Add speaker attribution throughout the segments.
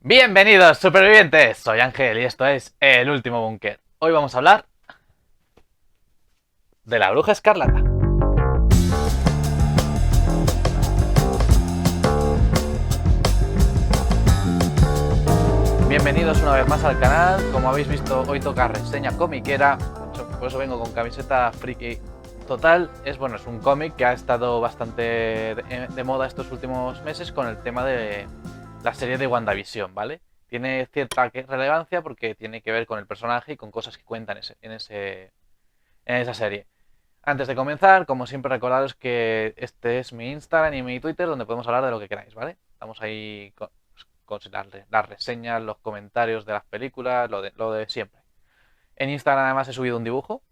Speaker 1: Bienvenidos supervivientes, soy Ángel y esto es El Último Búnker. Hoy vamos a hablar de la Bruja Escarlata. Bienvenidos una vez más al canal. Como habéis visto, hoy toca reseña comiquera, por eso vengo con camiseta friki total. Es un cómic que ha estado bastante de moda estos últimos meses con el tema de la serie de WandaVision, ¿vale? Tiene cierta relevancia porque tiene que ver con el personaje y con cosas que cuentan en esa serie. Antes de comenzar, como siempre, recordaros que este es mi Instagram y mi Twitter donde podemos hablar de lo que queráis, ¿vale? Estamos ahí con las reseñas, los comentarios de las películas, lo de siempre. En Instagram además he subido un dibujo,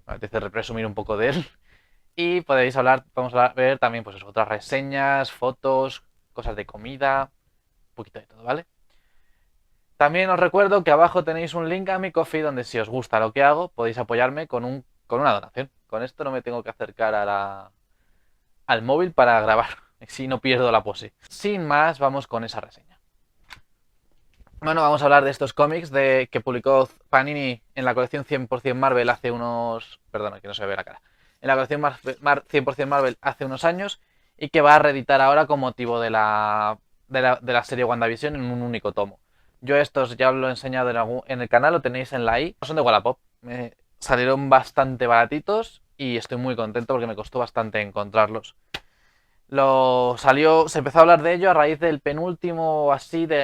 Speaker 1: me apetece presumir un poco de él. Y podemos ver también pues otras reseñas, fotos, cosas de comida, un poquito de todo, ¿vale? También os recuerdo que abajo tenéis un link a mi Ko-fi donde si os gusta lo que hago podéis apoyarme con una donación. Con esto no me tengo que acercar al móvil para grabar, si no pierdo la pose. Sin más, vamos con esa reseña. Bueno, vamos a hablar de estos cómics que publicó Panini en la colección 100% Marvel hace unos... Perdón, aquí no se ve la cara. En la colección 100% Marvel hace unos años y que va a reeditar ahora con motivo de la serie WandaVision en un único tomo. Yo estos ya os lo he enseñado en el canal, lo tenéis en la i. Son de Wallapop. Me salieron bastante baratitos y estoy muy contento porque me costó bastante encontrarlos. Se empezó a hablar de ello a raíz del penúltimo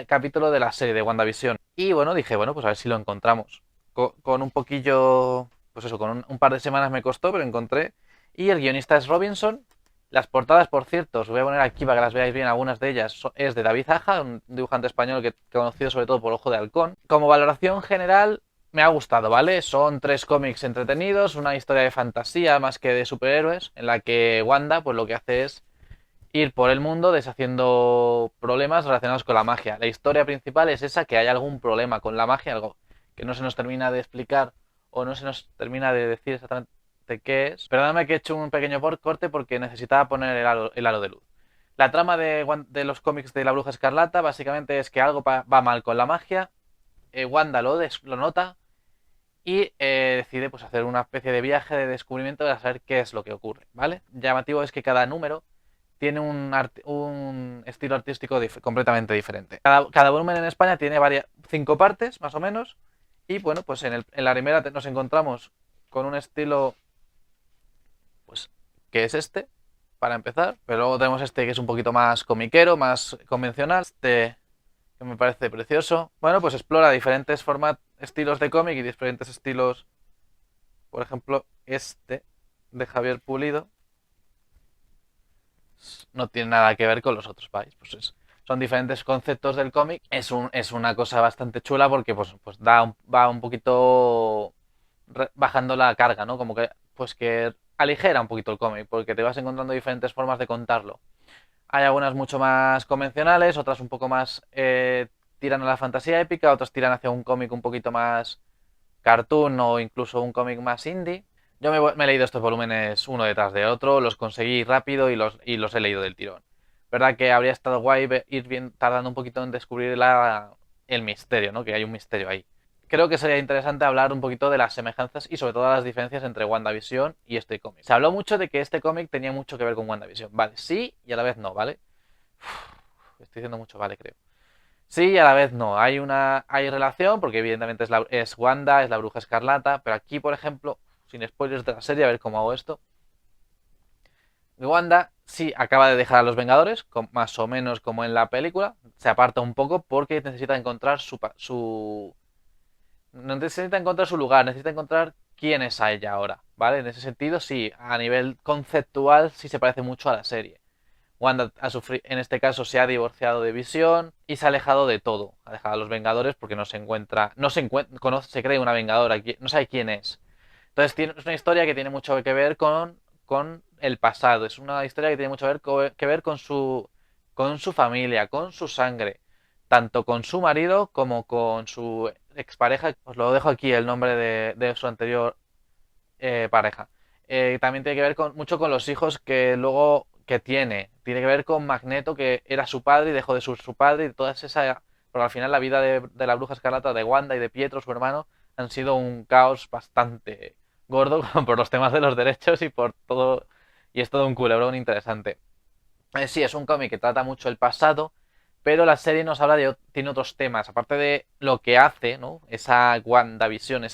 Speaker 1: capítulo de la serie de WandaVision. Y bueno, dije, pues a ver si lo encontramos. Con un poquillo, pues eso, con un par de semanas me costó, pero encontré. Y el guionista es Robinson. Las portadas, por cierto, os voy a poner aquí para que las veáis bien, algunas de ellas es de David Aja, un dibujante español que conocido sobre todo por Ojo de Halcón. Como valoración general, me ha gustado, ¿vale? Son 3 cómics entretenidos, una historia de fantasía más que de superhéroes, en la que Wanda, pues lo que hace es ir por el mundo deshaciendo problemas relacionados con la magia. La historia principal es esa, que hay algún problema con la magia, algo que no se nos termina de explicar o no se nos termina de decir exactamente qué es. Perdóname que he hecho un pequeño corte porque necesitaba poner el halo de luz. La trama de los cómics de la Bruja Escarlata básicamente es que algo va mal con la magia, Wanda lo nota y decide pues hacer una especie de viaje de descubrimiento para saber qué es lo que ocurre, ¿vale? Llamativo es que cada número tiene un estilo artístico completamente diferente. Cada volumen en España tiene 5 partes, más o menos. Y bueno, pues en la primera nos encontramos con un estilo, pues, que es este, para empezar. Pero luego tenemos este que es un poquito más comiquero, más convencional. Este que me parece precioso. Bueno, pues explora diferentes estilos de cómic y diferentes estilos. Por ejemplo, este de Javier Pulido no tiene nada que ver con los otros países. Son diferentes conceptos del cómic. Es una cosa bastante chula porque va un poquito bajando la carga, ¿no? Como que aligera un poquito el cómic porque te vas encontrando diferentes formas de contarlo. Hay algunas mucho más convencionales, otras un poco más tiran a la fantasía épica, otras tiran hacia un cómic un poquito más cartoon o incluso un cómic más indie. Yo me he leído estos volúmenes uno detrás de otro, los conseguí rápido y los he leído del tirón. Verdad que habría estado guay ir bien tardando un poquito en descubrir el misterio, ¿no? Que hay un misterio ahí. Creo que sería interesante hablar un poquito de las semejanzas y sobre todo las diferencias entre WandaVision y este cómic. Se habló mucho de que este cómic tenía mucho que ver con WandaVision. Vale, sí y a la vez no, ¿vale? Estoy diciendo mucho, vale, creo. Sí y a la vez no. Hay relación porque evidentemente es Wanda, es la Bruja Escarlata, pero aquí, por ejemplo, sin spoilers de la serie, a ver cómo hago esto. Wanda sí acaba de dejar a los Vengadores, más o menos como en la película. Se aparta un poco porque necesita encontrar no necesita encontrar su lugar, necesita encontrar quién es a ella ahora, ¿vale? En ese sentido, sí, a nivel conceptual sí se parece mucho a la serie. Wanda en este caso se ha divorciado de Visión y se ha alejado de todo. Ha dejado a los Vengadores porque se cree una Vengadora, no sabe quién es. Entonces es una historia que tiene mucho que ver con el pasado. Es una historia que tiene mucho que ver con su familia, con su sangre. Tanto con su marido como con su expareja. Os lo dejo aquí el nombre de su anterior pareja. También tiene que ver mucho con los hijos que luego que tiene. Tiene que ver con Magneto, que era su padre y dejó de ser su padre. Y porque al final la vida de la Bruja Escarlata, de Wanda y de Pietro, su hermano, han sido un caos bastante gordo por los temas de los derechos y por todo, y es todo un culebrón interesante. Sí, es un cómic que trata mucho el pasado, pero la serie nos habla tiene otros temas, aparte de lo que hace, ¿no? Esa WandaVision,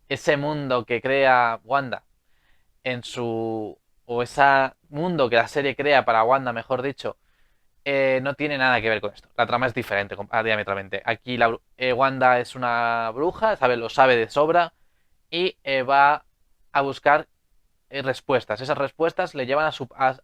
Speaker 1: ese mundo que crea Wanda en su... o ese mundo que la serie crea para Wanda, mejor dicho, no tiene nada que ver con esto. La trama es diferente, diametralmente. Aquí Wanda es una bruja, lo sabe de sobra, y va a buscar respuestas. Esas respuestas le llevan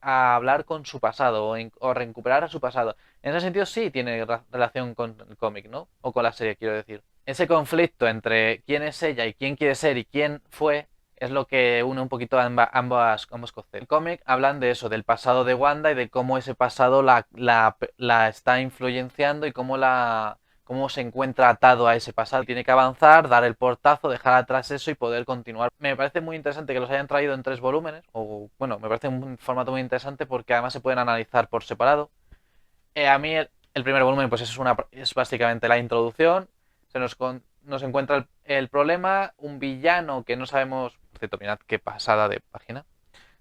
Speaker 1: a hablar con su pasado o recuperar a su pasado. En ese sentido sí tiene relación con el cómic, ¿no? O con la serie, quiero decir. Ese conflicto entre quién es ella y quién quiere ser y quién fue es lo que une un poquito ambos conceptos. El cómic hablan de eso, del pasado de Wanda y de cómo ese pasado la está influenciando y cómo se encuentra atado a ese pasado. Tiene que avanzar, dar el portazo, dejar atrás eso y poder continuar. Me parece muy interesante que los hayan traído en 3 volúmenes, o bueno, me parece un formato muy interesante porque además se pueden analizar por separado. A mí el primer volumen pues es básicamente la introducción, nos encuentra el problema, un villano que no sabemos, por cierto, mirad qué pasada de página,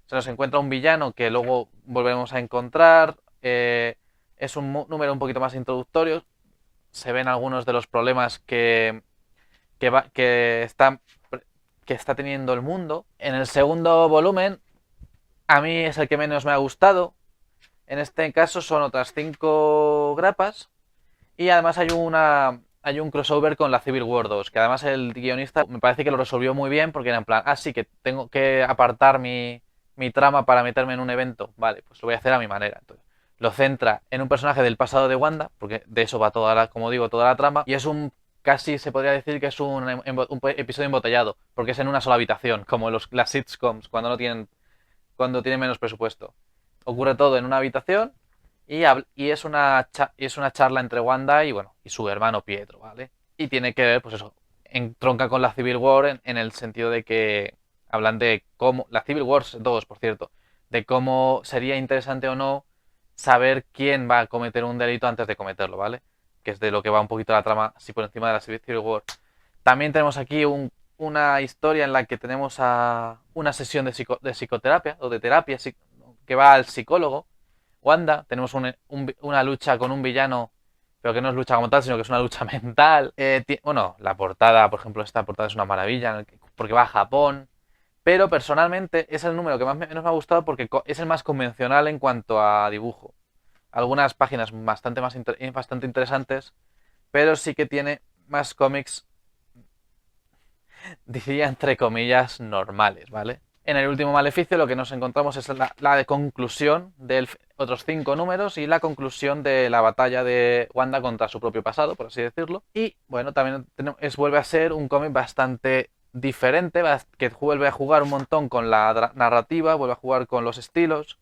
Speaker 1: se nos encuentra un villano que luego volveremos a encontrar, es un número un poquito más introductorio, se ven algunos de los problemas que, va, que está teniendo el mundo. En el segundo volumen, a mí es el que menos me ha gustado. En este caso son otras 5 grapas. Y además hay un crossover con la Civil War 2, que además el guionista me parece que lo resolvió muy bien, porque era en plan, sí, que tengo que apartar mi trama para meterme en un evento. Vale, pues lo voy a hacer a mi manera. Entonces, lo centra en un personaje del pasado de Wanda, porque de eso va como digo, toda la trama, y es casi se podría decir que es un episodio embotellado, porque es en una sola habitación, como las sitcoms, cuando tienen menos presupuesto. Ocurre todo en una habitación y es una charla entre Wanda y, bueno, y su hermano Pietro, ¿vale? Y tiene que ver, pues eso, entronca con la Civil War en el sentido de que hablan de cómo, la Civil War 2, por cierto, de cómo sería interesante o no saber quién va a cometer un delito antes de cometerlo, ¿vale? Que es de lo que va un poquito la trama, así por encima de la Civil War. También tenemos aquí una historia en la que tenemos a una sesión de psicoterapia o de terapia que va al psicólogo. Wanda, tenemos una lucha con un villano, pero que no es lucha como tal, sino que es una lucha mental. Bueno, la portada, por ejemplo, esta portada es una maravilla, porque va a Japón. Pero personalmente es el número que menos me ha gustado porque es el más convencional en cuanto a dibujo. Algunas páginas bastante interesantes, pero sí que tiene más cómics, diría entre comillas, normales, ¿vale? En el último maleficio lo que nos encontramos es la de conclusión de otros 5 números y la conclusión de la batalla de Wanda contra su propio pasado, por así decirlo. Y bueno, también vuelve a ser un cómic bastante diferente, que vuelve a jugar un montón con la narrativa, vuelve a jugar con los estilos.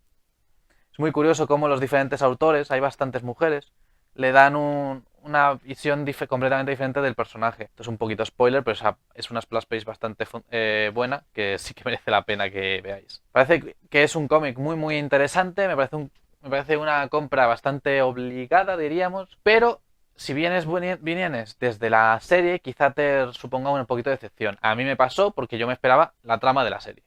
Speaker 1: Es muy curioso cómo los diferentes autores, hay bastantes mujeres, le dan una visión completamente diferente del personaje. Esto es un poquito spoiler, pero es una splash page bastante buena, que sí que merece la pena que veáis. Parece que es un cómic muy interesante, me parece una compra bastante obligada, diríamos, pero si vienes desde la serie, quizá te suponga un poquito de decepción. A mí me pasó porque yo me esperaba la trama de la serie.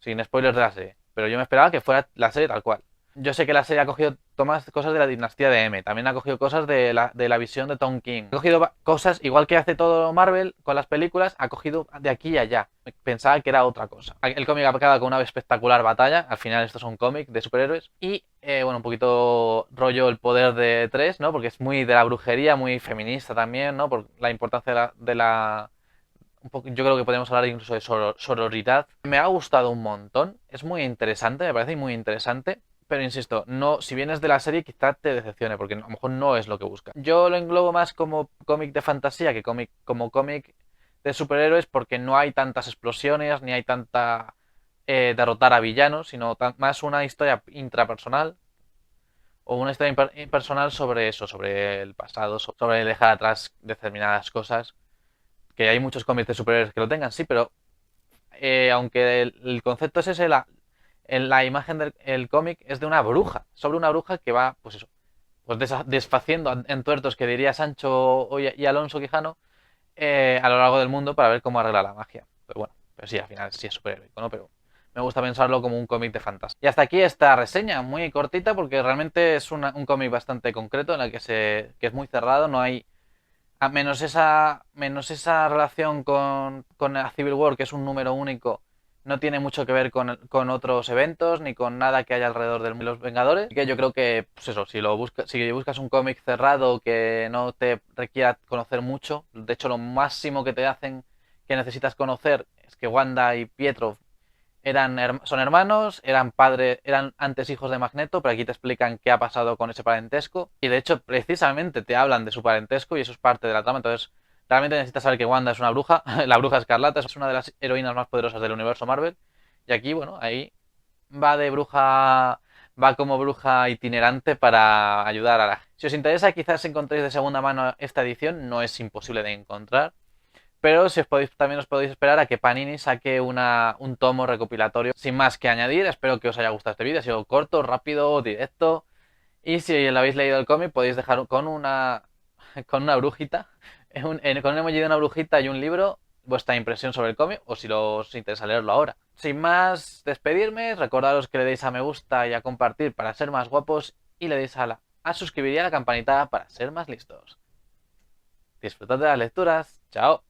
Speaker 1: Sin spoilers de la serie. Pero yo me esperaba que fuera la serie tal cual. Yo sé que la serie ha cogido cosas de la dinastía de M, también ha cogido cosas de la visión de Tom King. Ha cogido cosas, igual que hace todo Marvel con las películas, ha cogido de aquí y allá. Pensaba que era otra cosa. El cómic acaba con una espectacular batalla, al final esto es un cómic de superhéroes. Y, bueno, un poquito rollo el poder de 3, ¿no? Porque es muy de la brujería, muy feminista también, ¿no? Por la importancia yo creo que podemos hablar incluso de sororidad. Me ha gustado un montón, es muy interesante, me parece muy interesante, pero insisto, no, si vienes de la serie quizá te decepcione, porque a lo mejor no es lo que busca. Yo lo englobo más como cómic de fantasía que como cómic de superhéroes, porque no hay tantas explosiones, ni hay tanta derrotar a villanos, sino más una historia intrapersonal, o una historia personal sobre eso, sobre el pasado, sobre dejar atrás determinadas cosas. Que hay muchos cómics de superhéroes que lo tengan, sí, pero aunque el concepto es ese, la imagen del cómic es de una bruja, sobre una bruja que va, pues eso, pues desfaciendo en tuertos que diría Sancho y Alonso Quijano a lo largo del mundo para ver cómo arregla la magia. Pero bueno, pero sí, al final sí es superhéroico, ¿no? Pero me gusta pensarlo como un cómic de fantasía. Y hasta aquí esta reseña, muy cortita porque realmente es un cómic bastante concreto en el que es muy cerrado, no hay menos esa relación con la Civil War, que es un número único, no tiene mucho que ver con otros eventos ni con nada que haya alrededor de los Vengadores. Así que yo creo que, pues eso, si buscas un cómic cerrado que no te requiera conocer mucho, de hecho lo máximo que te hacen que necesitas conocer es que Wanda y Pietro son hermanos, eran antes hijos de Magneto, pero aquí te explican qué ha pasado con ese parentesco. Y de hecho, precisamente te hablan de su parentesco y eso es parte de la trama. Entonces, realmente necesitas saber que Wanda es una bruja. La bruja escarlata es una de las heroínas más poderosas del universo Marvel. Y aquí, bueno, ahí va de bruja. Va como bruja itinerante para ayudar a la gente. Si os interesa, quizás encontréis de segunda mano esta edición, no es imposible de encontrar. Pero si os también os podéis esperar a que Panini saque un tomo recopilatorio. Sin más que añadir, espero que os haya gustado este vídeo. Ha sido corto, rápido, directo. Y si lo habéis leído el cómic, podéis dejar con una brujita, con un emoji de una brujita y un libro, vuestra impresión sobre el cómic, o si os interesa leerlo ahora. Sin más, despedirme, recordaros que le deis a me gusta y a compartir para ser más guapos y le deis a suscribir y a la campanita para ser más listos. Disfrutad de las lecturas. Chao.